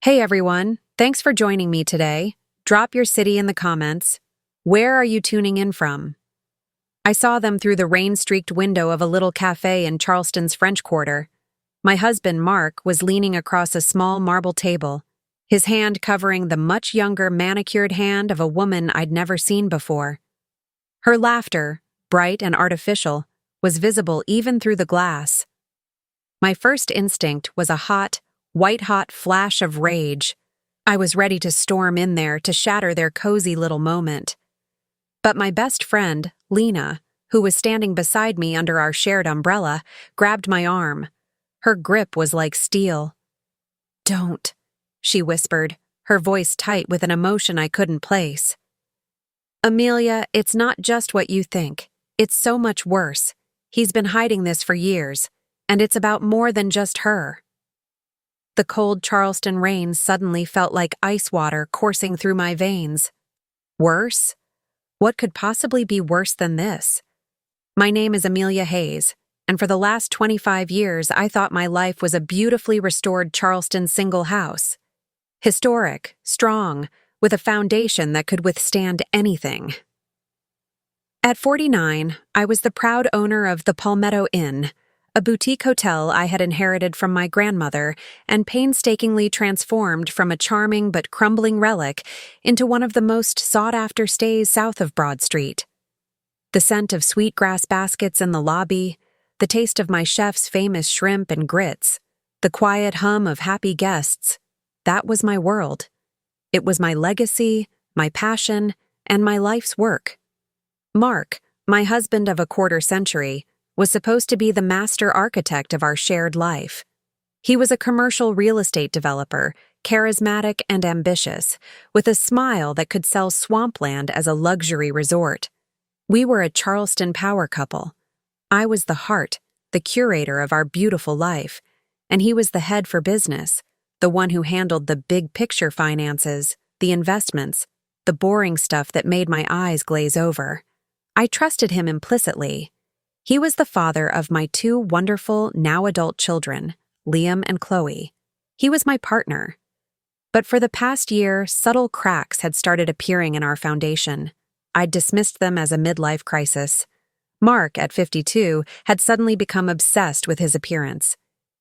Hey everyone, thanks for joining me today. Drop your city in the comments. Where are you tuning in from? I saw them through the rain-streaked window of a little cafe in Charleston's French Quarter. My husband, Mark, was leaning across a small marble table, his hand covering the much younger manicured hand of a woman I'd never seen before. Her laughter, bright and artificial, was visible even through the glass. My first instinct was a hot, white-hot flash of rage. I was ready to storm in there to shatter their cozy little moment. But my best friend, Lena, who was standing beside me under our shared umbrella, grabbed my arm. Her grip was like steel. "Don't," she whispered, her voice tight with an emotion I couldn't place. "Amelia, it's not just what you think. It's so much worse. He's been hiding this for years, and it's about more than just her." The cold Charleston rain suddenly felt like ice water coursing through my veins. Worse? What could possibly be worse than this? My name is Amelia Hayes, and for the last 25 years I thought my life was a beautifully restored Charleston single house. Historic, strong, with a foundation that could withstand anything. At 49, I was the proud owner of the Palmetto Inn, a boutique hotel I had inherited from my grandmother and painstakingly transformed from a charming but crumbling relic into one of the most sought-after stays south of Broad Street. The scent of sweetgrass baskets in the lobby, the taste of my chef's famous shrimp and grits, the quiet hum of happy guests, that was my world. It was my legacy, my passion, and my life's work. Mark, my husband of a quarter century, was supposed to be the master architect of our shared life. He was a commercial real estate developer, charismatic and ambitious, with a smile that could sell swampland as a luxury resort. We were a Charleston power couple. I was the heart, the curator of our beautiful life, and he was the head for business, the one who handled the big picture finances, the investments, the boring stuff that made my eyes glaze over. I trusted him implicitly. He was the father of my two wonderful, now-adult children, Liam and Chloe. He was my partner. But for the past year, subtle cracks had started appearing in our foundation. I'd dismissed them as a midlife crisis. Mark, at 52, had suddenly become obsessed with his appearance.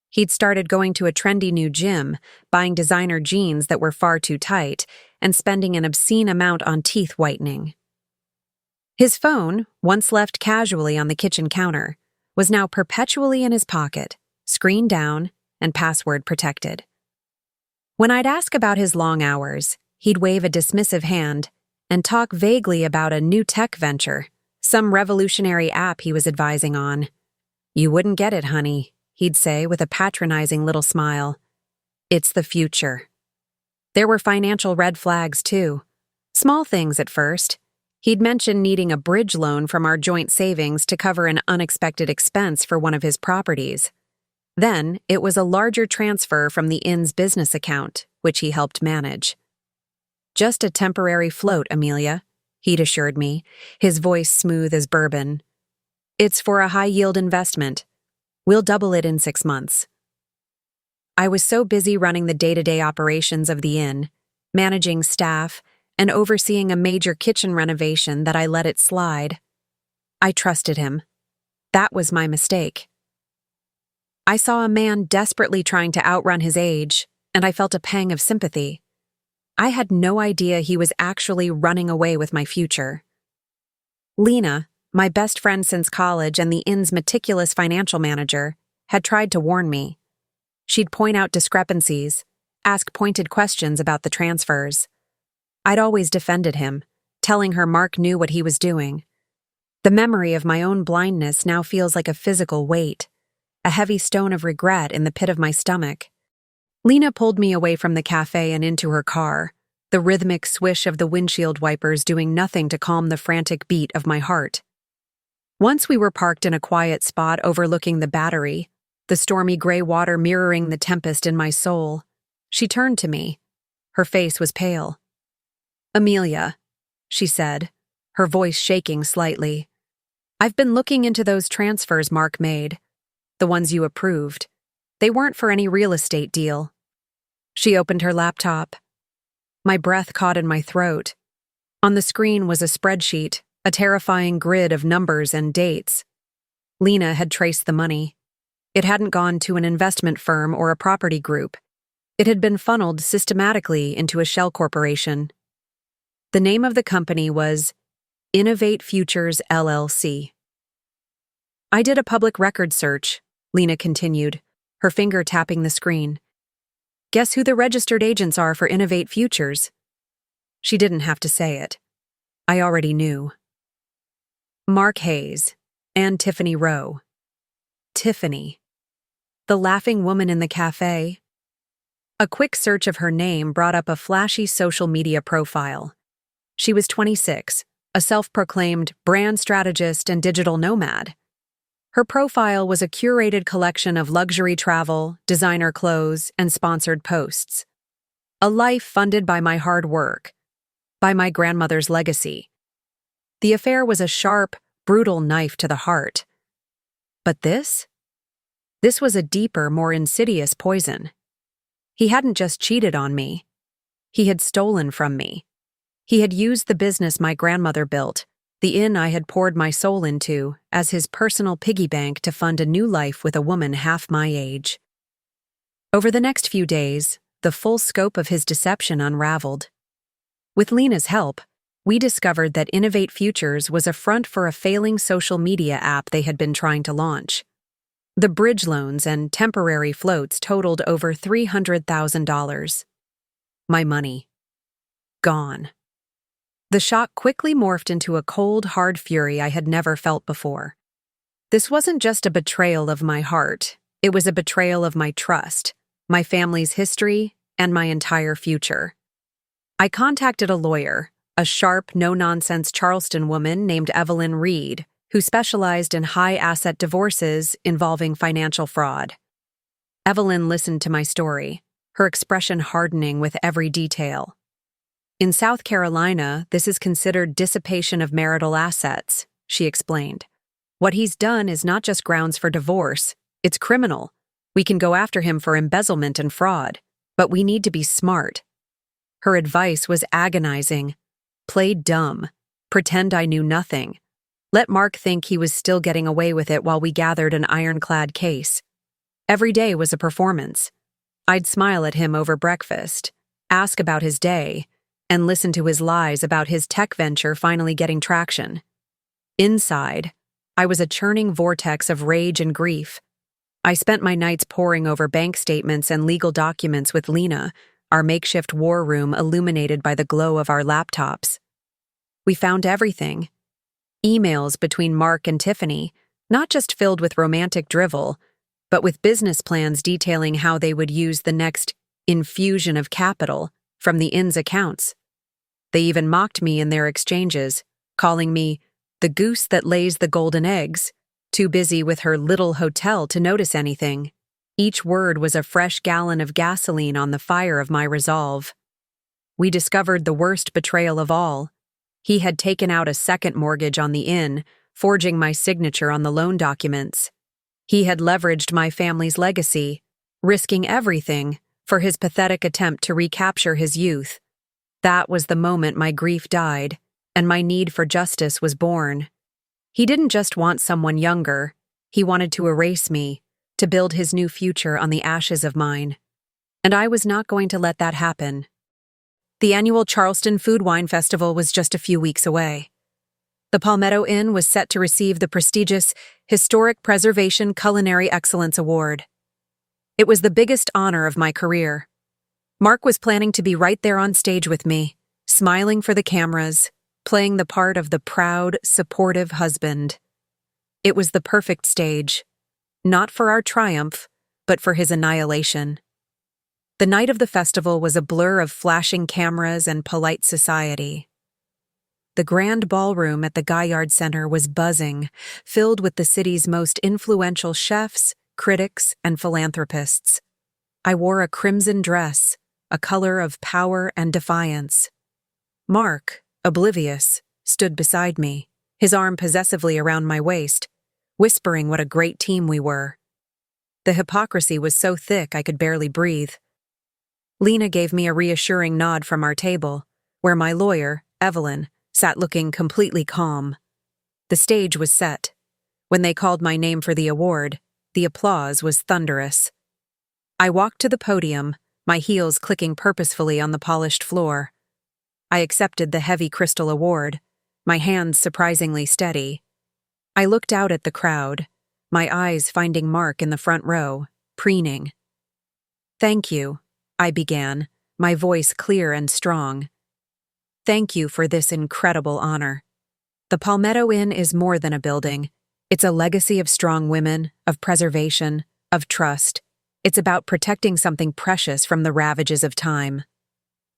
He'd started going to a trendy new gym, buying designer jeans that were far too tight, and spending an obscene amount on teeth whitening. His phone, once left casually on the kitchen counter, was now perpetually in his pocket, screen down and password protected. When I'd ask about his long hours, he'd wave a dismissive hand and talk vaguely about a new tech venture, some revolutionary app he was advising on. "You wouldn't get it, honey," he'd say with a patronizing little smile. "It's the future." There were financial red flags, too. Small things at first. He'd mentioned needing a bridge loan from our joint savings to cover an unexpected expense for one of his properties. Then, it was a larger transfer from the inn's business account, which he helped manage. "Just a temporary float, Amelia," he'd assured me, his voice smooth as bourbon. "It's for a high-yield investment. We'll double it in 6 months." I was so busy running the day-to-day operations of the inn, managing staff, and overseeing a major kitchen renovation that I let it slide. I trusted him. That was my mistake. I saw a man desperately trying to outrun his age, and I felt a pang of sympathy. I had no idea he was actually running away with my future. Lena, my best friend since college and the inn's meticulous financial manager, had tried to warn me. She'd point out discrepancies, ask pointed questions about the transfers. I'd always defended him, telling her Mark knew what he was doing. The memory of my own blindness now feels like a physical weight, a heavy stone of regret in the pit of my stomach. Lena pulled me away from the cafe and into her car, the rhythmic swish of the windshield wipers doing nothing to calm the frantic beat of my heart. Once we were parked in a quiet spot overlooking the Battery, the stormy gray water mirroring the tempest in my soul, she turned to me. Her face was pale. "Amelia," she said, her voice shaking slightly. "I've been looking into those transfers Mark made, the ones you approved. They weren't for any real estate deal." She opened her laptop. My breath caught in my throat. On the screen was a spreadsheet, a terrifying grid of numbers and dates. Lena had traced the money. It hadn't gone to an investment firm or a property group. It had been funneled systematically into a shell corporation. The name of the company was Innovate Futures LLC. I did a public record search, Lena continued, her finger tapping the screen. Guess who the registered agents are for Innovate Futures? She didn't have to say it. I already knew. Mark Hayes and Tiffany Rowe. Tiffany. The laughing woman in the cafe. A quick search of her name brought up a flashy social media profile. She was 26, a self-proclaimed brand strategist and digital nomad. Her profile was a curated collection of luxury travel, designer clothes, and sponsored posts. A life funded by my hard work, by my grandmother's legacy. The affair was a sharp, brutal knife to the heart. But this? This was a deeper, more insidious poison. He hadn't just cheated on me. He had stolen from me. He had used the business my grandmother built, the inn I had poured my soul into, as his personal piggy bank to fund a new life with a woman half my age. Over the next few days, the full scope of his deception unraveled. With Lena's help, we discovered that Innovate Futures was a front for a failing social media app they had been trying to launch. The bridge loans and temporary floats totaled over $300,000. My money. Gone. The shock quickly morphed into a cold, hard fury I had never felt before. This wasn't just a betrayal of my heart, it was a betrayal of my trust, my family's history, and my entire future. I contacted a lawyer, a sharp, no-nonsense Charleston woman named Evelyn Reed, who specialized in high-asset divorces involving financial fraud. Evelyn listened to my story, her expression hardening with every detail. In South Carolina, this is considered dissipation of marital assets, she explained. What he's done is not just grounds for divorce, it's criminal. We can go after him for embezzlement and fraud, but we need to be smart. Her advice was agonizing. Play dumb. Pretend I knew nothing. Let Mark think he was still getting away with it while we gathered an ironclad case. Every day was a performance. I'd smile at him over breakfast, ask about his day, and listen to his lies about his tech venture finally getting traction. Inside, I was a churning vortex of rage and grief. I spent my nights poring over bank statements and legal documents with Lena, our makeshift war room illuminated by the glow of our laptops. We found everything. Emails between Mark and Tiffany, not just filled with romantic drivel, but with business plans detailing how they would use the next infusion of capital from the inn's accounts. They even mocked me in their exchanges, calling me the goose that lays the golden eggs, too busy with her little hotel to notice anything. Each word was a fresh gallon of gasoline on the fire of my resolve. We discovered the worst betrayal of all. He had taken out a second mortgage on the inn, forging my signature on the loan documents. He had leveraged my family's legacy, risking everything for his pathetic attempt to recapture his youth. That was the moment my grief died, and my need for justice was born. He didn't just want someone younger, he wanted to erase me, to build his new future on the ashes of mine. And I was not going to let that happen. The annual Charleston Food Wine Festival was just a few weeks away. The Palmetto Inn was set to receive the prestigious Historic Preservation Culinary Excellence Award. It was the biggest honor of my career. Mark was planning to be right there on stage with me, smiling for the cameras, playing the part of the proud, supportive husband. It was the perfect stage. Not for our triumph, but for his annihilation. The night of the festival was a blur of flashing cameras and polite society. The grand ballroom at the Gaillard Center was buzzing, filled with the city's most influential chefs, critics, and philanthropists. I wore a crimson dress, a color of power and defiance. Mark, oblivious, stood beside me, his arm possessively around my waist, whispering what a great team we were. The hypocrisy was so thick I could barely breathe. Lena gave me a reassuring nod from our table, where my lawyer, Evelyn, sat looking completely calm. The stage was set. When they called my name for the award, the applause was thunderous. I walked to the podium, my heels clicking purposefully on the polished floor. I accepted the heavy crystal award, my hands surprisingly steady. I looked out at the crowd, my eyes finding Mark in the front row, preening. "Thank you," I began, my voice clear and strong. "Thank you for this incredible honor. The Palmetto Inn is more than a building. It's a legacy of strong women, of preservation, of trust. It's about protecting something precious from the ravages of time."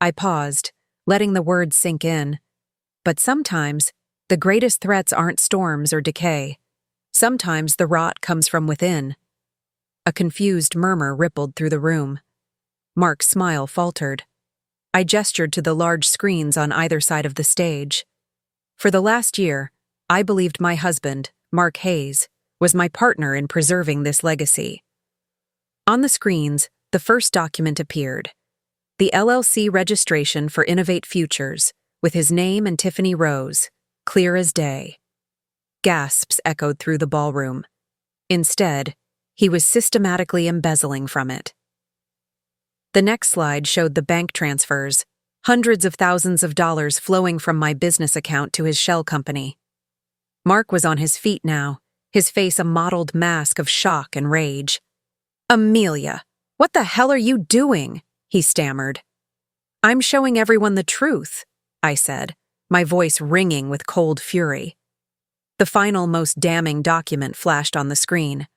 I paused, letting the words sink in. But sometimes, the greatest threats aren't storms or decay. Sometimes the rot comes from within. A confused murmur rippled through the room. Mark's smile faltered. I gestured to the large screens on either side of the stage. For the last year, I believed my husband, Mark Hayes, was my partner in preserving this legacy. On the screens, the first document appeared. The LLC registration for Innovate Futures, with his name and Tiffany Rose, clear as day. Gasps echoed through the ballroom. Instead, he was systematically embezzling from it. The next slide showed the bank transfers, hundreds of thousands of dollars flowing from my business account to his shell company. Mark was on his feet now, his face a mottled mask of shock and rage. "Amelia, what the hell are you doing?" he stammered. "I'm showing everyone the truth," I said, my voice ringing with cold fury. The final, most damning document flashed on the screen.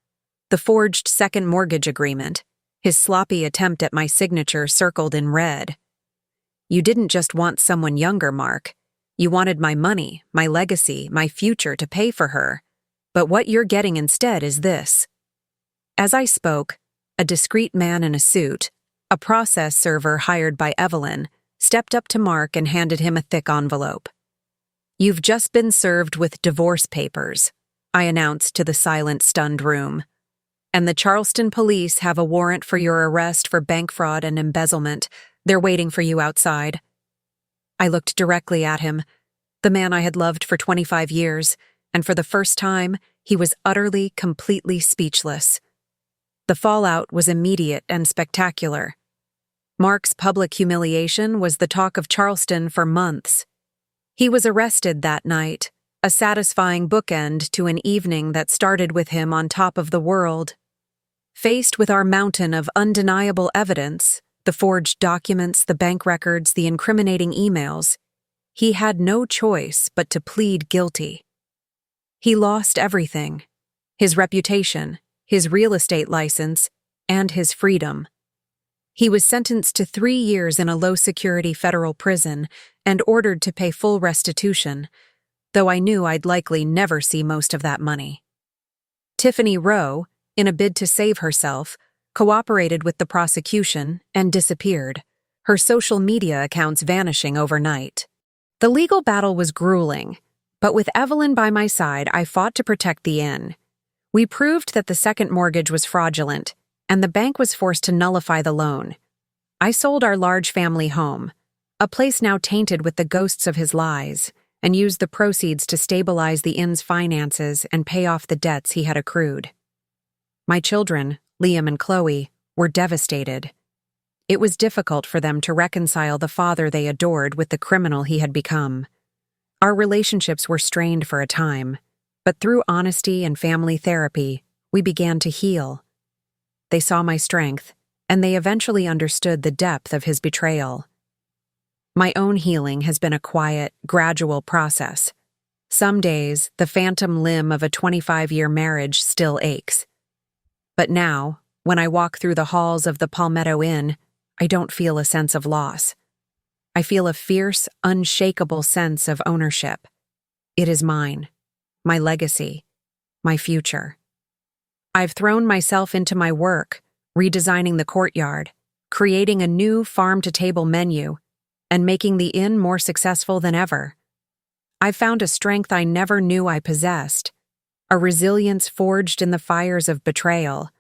The forged second mortgage agreement, his sloppy attempt at my signature circled in red. "You didn't just want someone younger, Mark. You wanted my money, my legacy, my future to pay for her. But what you're getting instead is this." As I spoke, a discreet man in a suit, a process server hired by Evelyn, stepped up to Mark and handed him a thick envelope. "You've just been served with divorce papers," I announced to the silent, stunned room. "And the Charleston police have a warrant for your arrest for bank fraud and embezzlement. They're waiting for you outside." I looked directly at him, the man I had loved for 25 years, and for the first time, he was utterly, completely speechless. The fallout was immediate and spectacular. Mark's public humiliation was the talk of Charleston for months. He was arrested that night, a satisfying bookend to an evening that started with him on top of the world. Faced with our mountain of undeniable evidence, the forged documents, the bank records, the incriminating emails, he had no choice but to plead guilty. He lost everything: his reputation, his real estate license, and his freedom. He was sentenced to 3 years in a low-security federal prison and ordered to pay full restitution, though I knew I'd likely never see most of that money. Tiffany Rowe, in a bid to save herself, cooperated with the prosecution and disappeared, her social media accounts vanishing overnight. The legal battle was grueling, but with Evelyn by my side, I fought to protect the inn. We proved that the second mortgage was fraudulent, and the bank was forced to nullify the loan. I sold our large family home, a place now tainted with the ghosts of his lies, and used the proceeds to stabilize the inn's finances and pay off the debts he had accrued. My children, Liam and Chloe, were devastated. It was difficult for them to reconcile the father they adored with the criminal he had become. Our relationships were strained for a time, but through honesty and family therapy, we began to heal. They saw my strength, and they eventually understood the depth of his betrayal. My own healing has been a quiet, gradual process. Some days, the phantom limb of a 25-year marriage still aches. But now, when I walk through the halls of the Palmetto Inn, I don't feel a sense of loss. I feel a fierce, unshakable sense of ownership. It is mine, my legacy, my future. I've thrown myself into my work, redesigning the courtyard, creating a new farm-to-table menu, and making the inn more successful than ever. I've found a strength I never knew I possessed, a resilience forged in the fires of betrayal.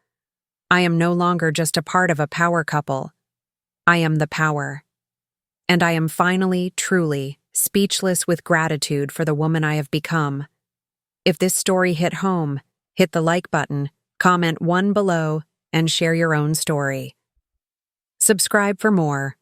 I am no longer just a part of a power couple. I am the power. And I am finally, truly, speechless with gratitude for the woman I have become. If this story hit home, hit the like button, comment 1 below, and share your own story. Subscribe for more.